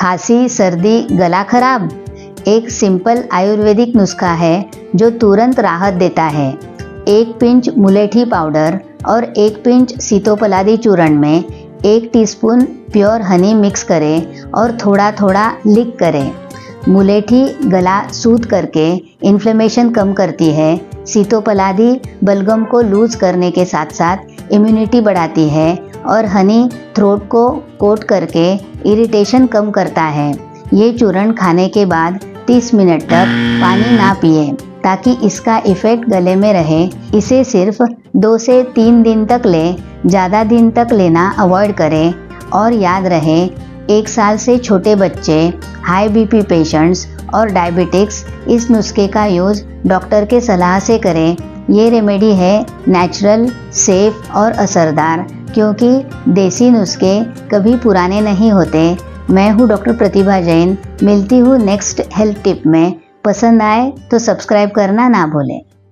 खांसी, सर्दी, गला खराब? एक सिंपल आयुर्वेदिक नुस्खा है जो तुरंत राहत देता है। 1 पिंच मुलेठी पाउडर और 1 पिंच सीतोपलादी चूर्ण में 1 टीस्पून प्योर हनी मिक्स करें और थोड़ा थोड़ा लिक करें। मुलेठी गला सूद करके इन्फ्लेमेशन कम करती है। सीतोपलादी बलगम को लूज करने के साथ साथ इम्यूनिटी बढ़ाती है और हनी थ्रोट को कोट करके इरिटेशन कम करता है। ये चूर्ण खाने के बाद 30 मिनट तक पानी ना पिए ताकि इसका इफ़ेक्ट गले में रहे। इसे सिर्फ 2 से 3 दिन तक लें, ज़्यादा दिन तक लेना अवॉइड करें। और याद रहे, 1 साल से छोटे बच्चे, हाई बीपी पेशेंट्स और डायबिटिक्स इस नुस्खे का यूज़ डॉक्टर के सलाह से करें। ये रेमेडी है नेचुरल, सेफ और असरदार, क्योंकि देसी नुस्खे कभी पुराने नहीं होते। मैं हूँ डॉक्टर प्रतिभा जैन। मिलती हूँ नेक्स्ट हेल्थ टिप में। पसंद आए तो सब्सक्राइब करना ना भूलें।